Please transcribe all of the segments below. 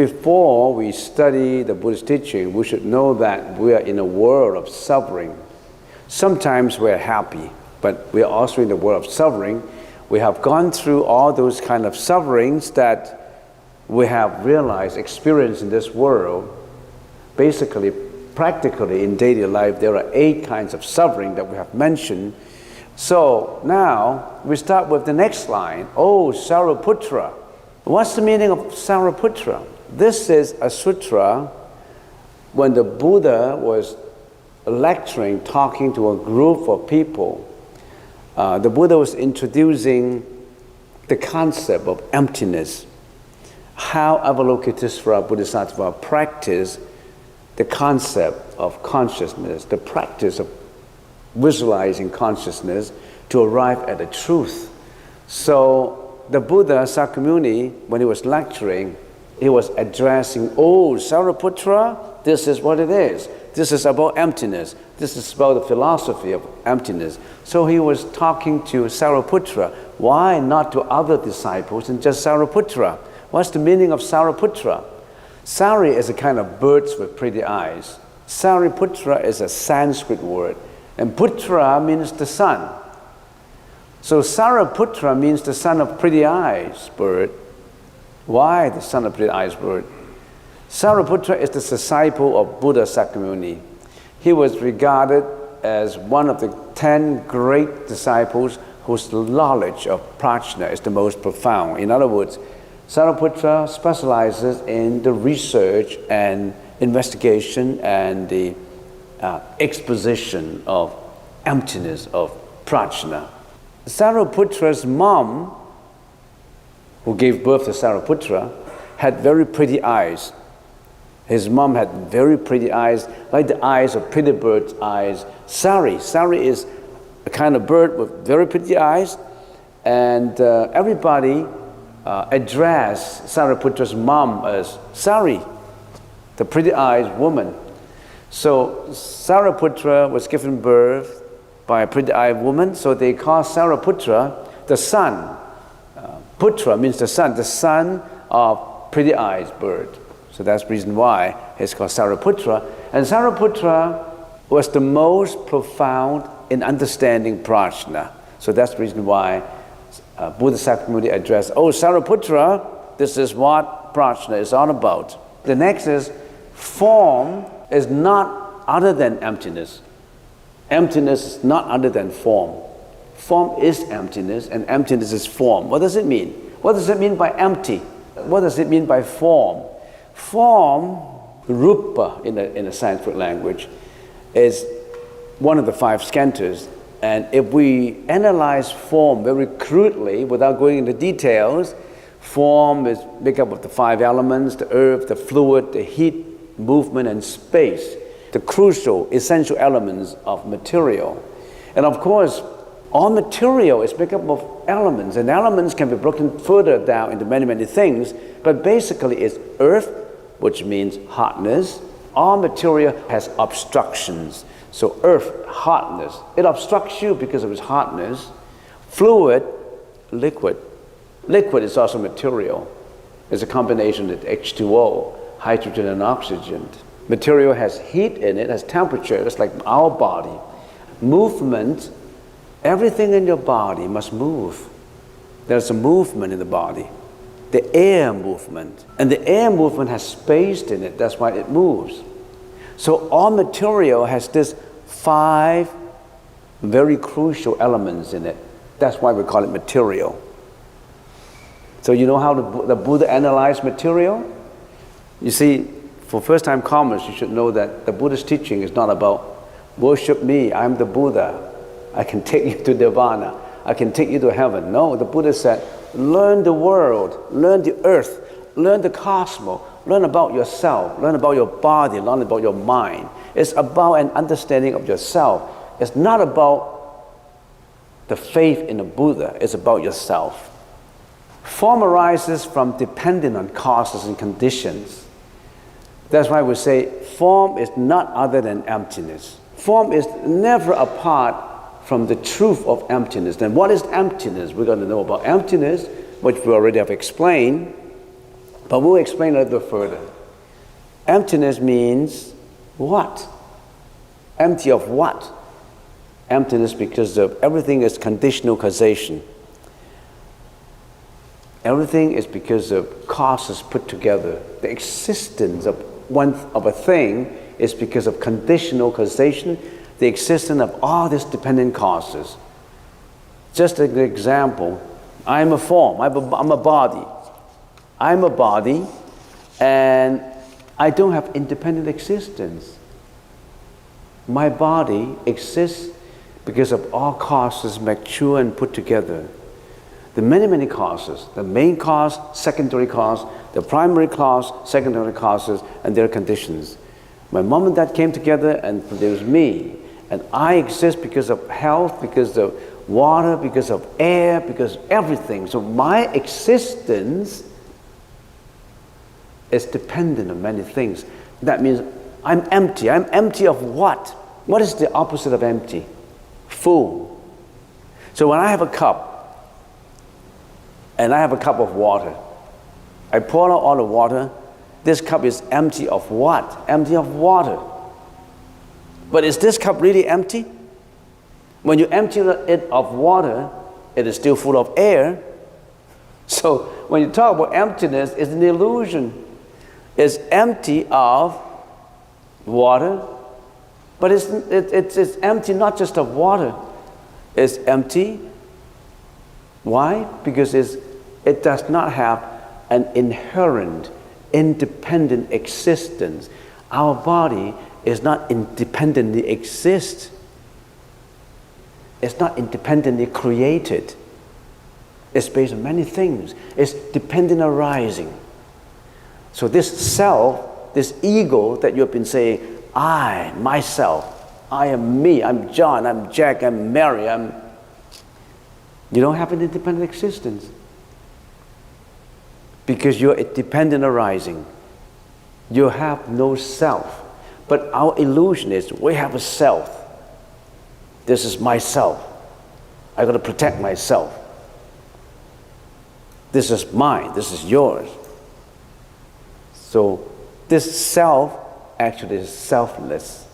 before we study the Buddhist teaching, we should know that we are in a world of suffering. Sometimes we're happy, but we are also in the world of suffering. We have gone through all those kind of sufferings that we have realized, experienced in this world. Basically, practically in daily life, there are 8 kinds of suffering that we have mentioned. So now we start with the next line. Oh, Sariputra. What's the meaning of Sariputra? This is a sutra when the Buddha was lecturing, talking to a group of people. The Buddha was introducing the concept of emptiness, how Avalokitesvara Bodhisattva practice the concept of consciousness, the practice of visualizing consciousness to arrive at the truth. So the Buddha Sakyamuni, when he was lecturing, he was addressing, oh, Sariputra, this is what it is. This is about emptiness. This is about the philosophy of emptiness. So he was talking to Sariputra. Why not to other disciples and just Sariputra? What's the meaning of Sariputra? Sari is a kind of birds with pretty eyes. Sariputra is a Sanskrit word. And Putra means the son. So Sariputra means the son of pretty eyes bird. Why the son of pretty eyes bird? Sariputra is the disciple of Buddha Sakyamuni. He was regarded as one of the 10 great disciples whose knowledge of prajna is the most profound. In other words, Sariputra specializes in the research and investigation and the exposition of emptiness, of prajna. Sariputra's mom, who gave birth to Sariputra, had very pretty eyes. His mom had very pretty eyes, like the eyes of pretty bird's eyes. Sari is a kind of bird with very pretty eyes, and everybody addressed Sariputra's mom as Sari, the pretty eyes woman. So Sariputra was given birth by a pretty eyed woman, so they call Sariputra the son. Putra means the son of pretty eyes bird. So that's the reason why it's called Sariputra. And Sariputra was the most profound in understanding prajna. So that's the reason why Buddha Sakyamuni addressed, oh, Sariputra, this is what prajna is all about. The next is, form is not other than emptiness. Emptiness is not other than form. Form is emptiness, and emptiness is form. What does it mean? What does it mean by empty? What does it mean by form? Form, rupa in the Sanskrit language, is one of the 5 skandhas. And if we analyze form very crudely, without going into details, form is made up of the 5 elements, the earth, the fluid, the heat, movement, and space, the crucial, essential elements of material. And of course, all material is made up of elements, and elements can be broken further down into many, many things, but basically it's earth, which means hotness. All material has obstructions. So earth, hotness, it obstructs you because of its hotness. Fluid, liquid. Liquid is also material. It's a combination of H2O, hydrogen and oxygen. Material has heat in it, has temperature, it's like our body. Movement, everything in your body must move. There's a movement in the body. The air movement. And the air movement has space in it, that's why it moves. So all material has this 5 very crucial elements in it. That's why we call it material. So you know how the Buddha analyzed material? You see, for first-time comers, you should know that the Buddhist teaching is not about worship me, I'm the Buddha. I can take you to nirvana. I can take you to heaven. No, the Buddha said, learn the world, learn the earth, learn the cosmos, learn about yourself, learn about your body, learn about your mind. It's about an understanding of yourself. It's not about the faith in the Buddha, it's about yourself. Form arises from depending on causes and conditions. That's why we say form is not other than emptiness. Form is never apart from the truth of emptiness. Then what is emptiness? We're going to know about emptiness, which we already have explained. But we'll explain a little further. Emptiness means what? Empty of what? Emptiness because of everything is conditional causation. Everything is because of causes put together. The existence of a thing is because of conditional causation, the existence of all these dependent causes. Just an example, I'm a form, I'm a body. I'm a body and I don't have independent existence. My body exists because of all causes mature and put together. The many causes, the main cause, secondary cause, the primary cause, secondary causes, and their conditions. My mom and dad came together and produced me. And I exist because of health, because of water, because of air, because of everything. So my existence is dependent on many things. That means I'm empty. I'm empty of what? What is the opposite of empty? Full. So when I have a cup, and I have a cup of water, I pour out all the water, this cup is empty of what? Empty of water. But is this cup really empty? When you empty it of water, it is still full of air. So when you talk about emptiness, it's an illusion. It's empty of water, but it's empty not just of water. It's empty. Why? Because it does not have an inherent, independent existence. Our body is not independently exist. It's not independently created. It's based on many things. It's dependent arising. So this self, this ego that you've been saying, I, myself, I am me, I'm John, I'm Jack, I'm Mary, you don't have an independent existence. Because you're a dependent arising. You have no self. But our illusion is we have a self. This is myself. I got to protect myself. This is mine. This is yours. So this self actually is selfless.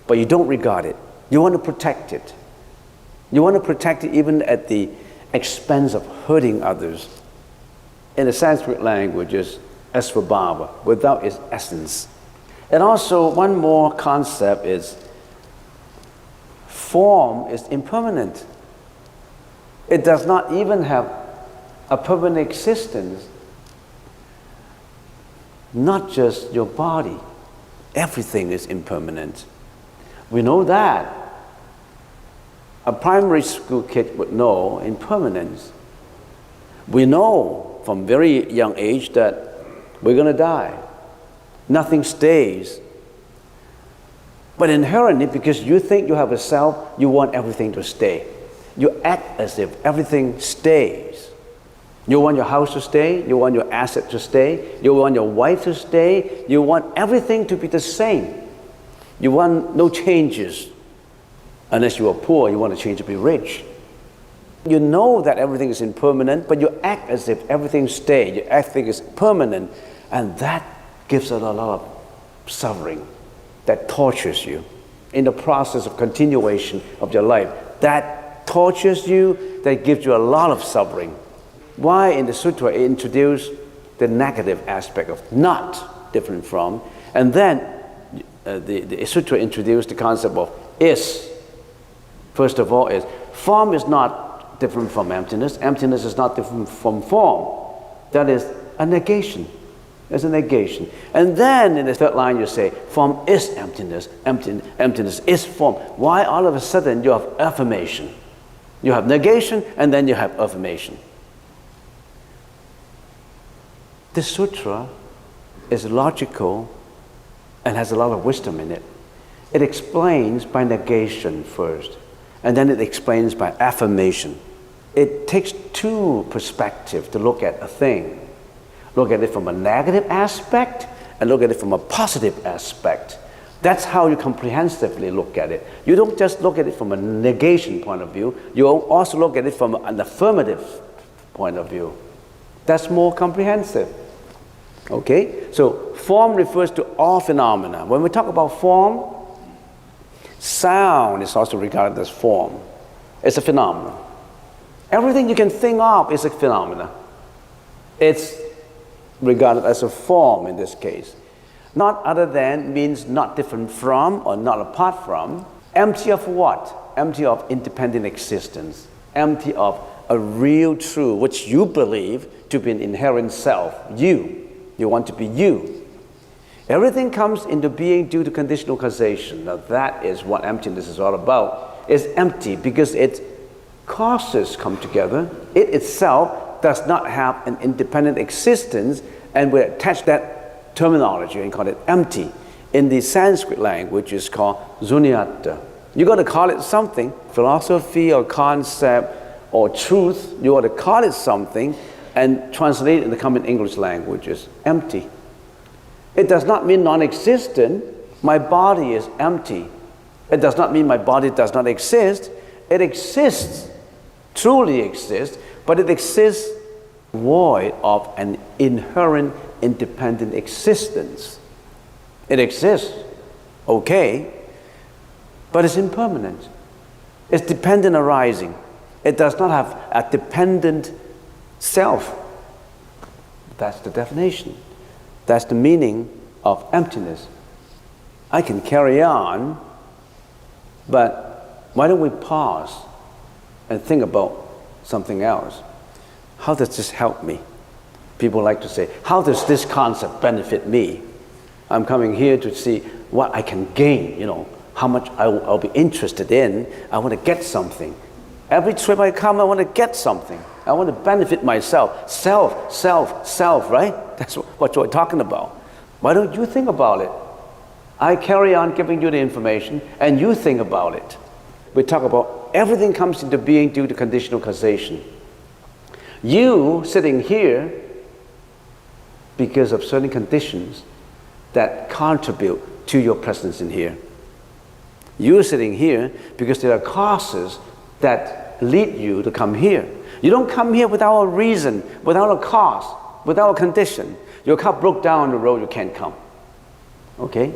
But you don't regard it. You want to protect it. You want to protect it even at the expense of hurting others. In the Sanskrit language is asvabhava, without its essence. And also one more concept is form is impermanent. It does not even have a permanent existence. Not just your body. Everything is impermanent. We know that. A primary school kid would know impermanence. We know from very young age that we're going to die. Nothing stays. But inherently, because you think you have a self, you want everything to stay. You act as if everything stays. You want your house to stay, you want your asset to stay, you want your wife to stay, you want everything to be the same. You want no changes. Unless you are poor, you want to change to be rich. You know that everything is impermanent, but you act as if everything stays. You act like it's permanent, and that gives it a lot of suffering. That tortures you in the process of continuation of your life. That tortures you, that gives you a lot of suffering. Why in the Sutra it introduced the negative aspect of not, different from, and then the Sutra introduced the concept of is. First of all is, form is not different from emptiness. Emptiness is not different from form. That is a negation. It's a negation. And then in the third line you say, form is emptiness, emptiness is form. Why all of a sudden you have affirmation? You have negation and then you have affirmation. This sutra is logical and has a lot of wisdom in it. It explains by negation first, and then it explains by affirmation. It takes two perspectives to look at a thing. Look at it from a negative aspect and look at it from a positive aspect. That's how you comprehensively look at it. You don't just look at it from a negation point of view, you also look at it from an affirmative point of view. That's more comprehensive. Okay? So form refers to all phenomena. When we talk about form, sound is also regarded as form. It's a phenomenon. Everything you can think of is a phenomena. It's regarded as a form in this case. Not other than means not different from or not apart from. Empty of what? Empty of independent existence. Empty of a real truth, which you believe to be an inherent self. You want to be you. Everything comes into being due to conditional causation. Now that is what emptiness is all about. It's empty because its causes come together. It itself does not have an independent existence, and we attach that terminology and call it empty. In the Sanskrit language, it's called sunyata. You got to call it something, philosophy or concept or truth. You got to call it something and translate it in the common English language as empty. It does not mean non-existent. My body is empty. It does not mean my body does not exist. It exists, truly exists, but it exists void of an inherent independent existence. It exists, okay, but it's impermanent. It's dependent arising. It does not have a dependent self. That's the definition. That's the meaning of emptiness. I can carry on, but why don't we pause and think about something else? How does this help me? People like to say, how does this concept benefit me? I'm coming here to see what I can gain, how much I'll be interested in. I want to get something. Every trip I come, I want to get something. I want to benefit myself. Self, right? That's what you're talking about. Why don't you think about it? I carry on giving you the information, and you think about it. We talk about everything comes into being due to conditional causation. You sitting here because of certain conditions that contribute to your presence in here. You're sitting here because there are causes that lead you to come here. You don't come here without a reason, without a cause, without a condition. Your car broke down on the road, you can't come. Okay?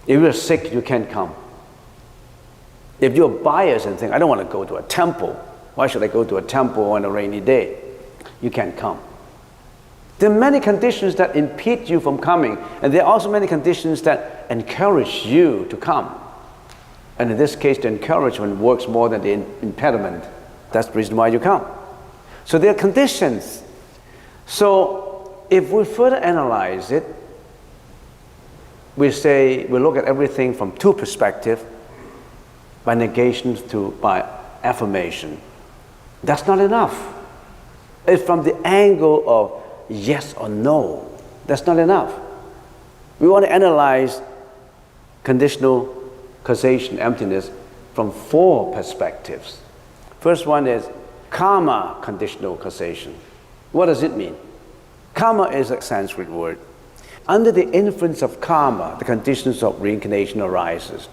If you're sick, you can't come. If you're biased and think, I don't want to go to a temple. Why should I go to a temple on a rainy day? You can't come. There are many conditions that impede you from coming, and there are also many conditions that encourage you to come. And in this case, the encouragement works more than the impediment. That's the reason why you come. So there are conditions. So if we further analyze it, we look at everything from two perspectives, by negation to by affirmation. That's not enough. It's from the angle of yes or no. That's not enough. We want to analyze conditional causation, emptiness, from four perspectives. First one is karma conditional causation. What does it mean? Karma is a Sanskrit word. Under the influence of karma, the conditions of reincarnation arises.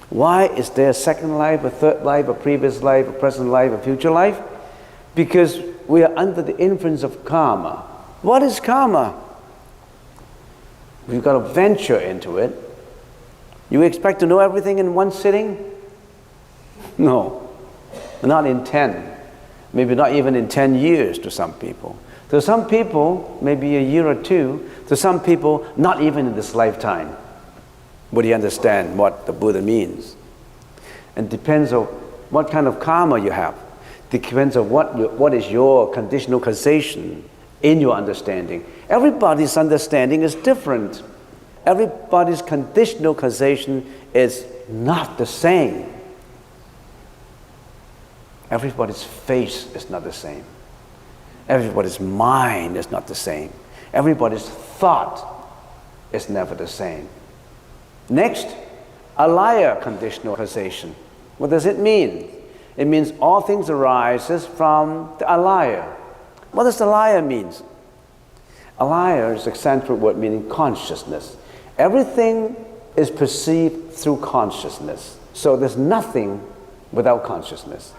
Why is there a second life, a third life, a previous life, a present life, a future life? Because we are under the influence of karma. What is karma? We've got to venture into it. You expect to know everything in one sitting? No, not in 10. Maybe not even in 10 years to some people. To some people, maybe a year or two. To some people, not even in this lifetime. Would you understand what the Buddha means? And depends on what kind of karma you have. Depends on what is your conditional causation in your understanding. Everybody's understanding is different. Everybody's conditional causation is not the same. Everybody's face is not the same. Everybody's mind is not the same. Everybody's thought is never the same. Next, alaya conditional causation. What does it mean? It means all things arises from the alaya. What does alaya mean? Alaya is a Sanskrit word meaning consciousness. Everything is perceived through consciousness. So there's nothing without consciousness.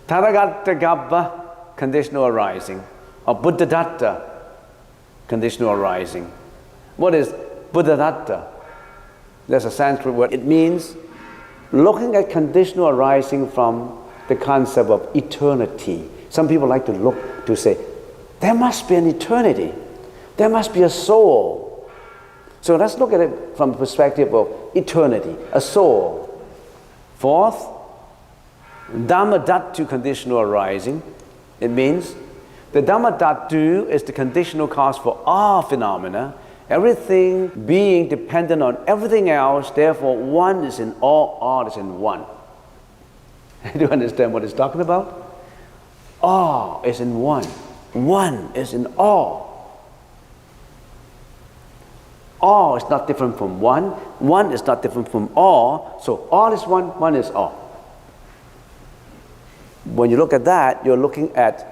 Taragata gabba, conditional arising, or buddhadatta, conditional arising. What is buddhistdoor? That's a Sanskrit word. It means looking at conditional arising from the concept of eternity. Some people like to look to say, there must be an eternity. There must be a soul. So let's look at it from the perspective of eternity, a soul. Fourth, Dhammadhatu conditional arising. It means the Dhammadhatu is the conditional cause for all phenomena, everything being dependent on everything else, therefore one is in all is in one. Do you understand what it's talking about? All is in one. One is in all. All is not different from one. One is not different from all. So all is one, one is all. When you look at that, you're looking at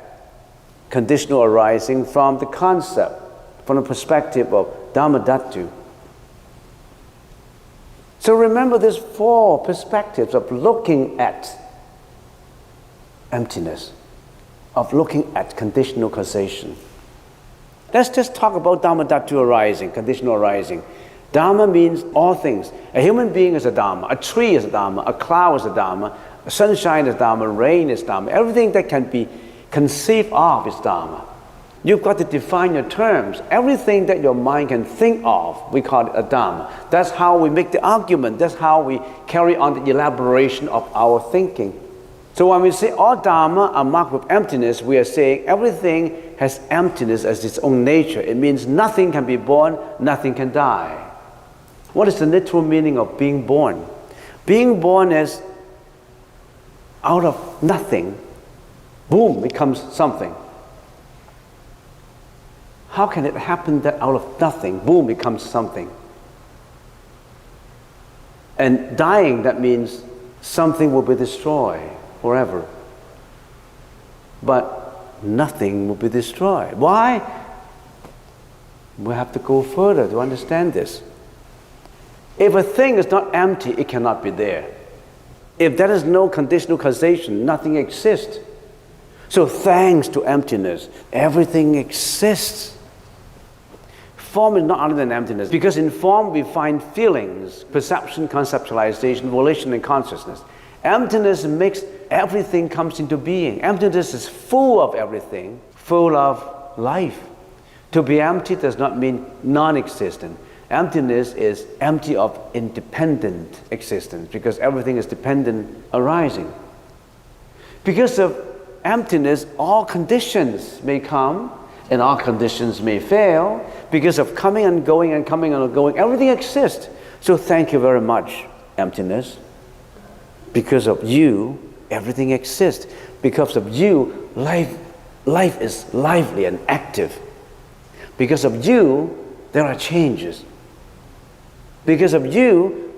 conditional arising from the concept, from the perspective of Dhammadhatu. So remember these four perspectives of looking at emptiness, of looking at conditional causation. Let's just talk about Dhammadhatu arising, conditional arising. Dhamma means all things. A human being is a Dhamma, a tree is a Dhamma, a cloud is a Dhamma, sunshine is Dhamma, rain is Dhamma. Everything that can be conceived of is Dhamma. You've got to define your terms. Everything that your mind can think of, we call it a Dhamma. That's how we make the argument. That's how we carry on the elaboration of our thinking. So when we say all Dhamma are marked with emptiness, we are saying everything has emptiness as its own nature. It means nothing can be born, nothing can die. What is the literal meaning of being born? Being born is out of nothing, boom, becomes something. How can it happen that out of nothing, boom, becomes something? And dying, that means something will be destroyed forever. But nothing will be destroyed. Why? We have to go further to understand this. If a thing is not empty, it cannot be there. If there is no conditional causation, nothing exists. So thanks to emptiness, everything exists. Form is not other than emptiness, because in form we find feelings, perception, conceptualization, volition, and consciousness. Emptiness makes everything comes into being. Emptiness is full of everything, full of life. To be empty does not mean non-existent. Emptiness is empty of independent existence, because everything is dependent arising. Because of emptiness, all conditions may come and all conditions may fail. Because of coming and going and coming and going, everything exists. So thank you very much, emptiness. Because of you, everything exists. Because of you, life is lively and active. Because of you, there are changes. Because of you,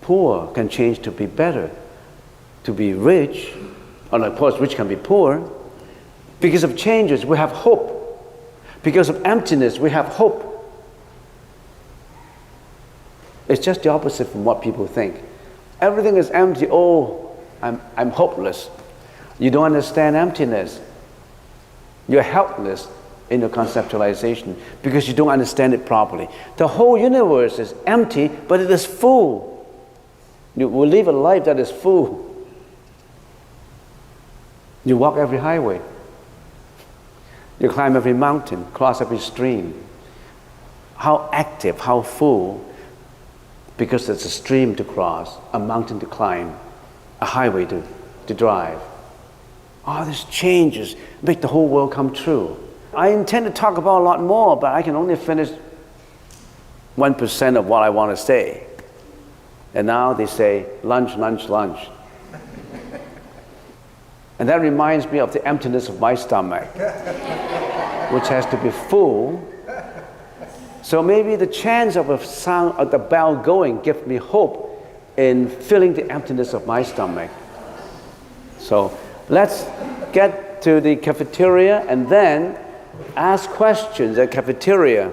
poor can change to be better, to be rich, and of course rich can be poor. Because of changes, we have hope. Because of emptiness, we have hope. It's just the opposite from what people think. Everything is empty. Oh, I'm hopeless. You don't understand emptiness. You're helpless in your conceptualization because you don't understand it properly. The whole universe is empty, but it is full. You will live a life that is full. You walk every highway. You climb every mountain, cross every stream. How active, how full, because there's a stream to cross, a mountain to climb, a highway to drive. All these changes make the whole world come true. I intend to talk about a lot more, but I can only finish 1% of what I want to say. And now they say, lunch, lunch, lunch. And that reminds me of the emptiness of my stomach, which has to be full. So maybe the chance of a sound of the bell going gives me hope in filling the emptiness of my stomach. So let's get to the cafeteria and then ask questions at cafeteria.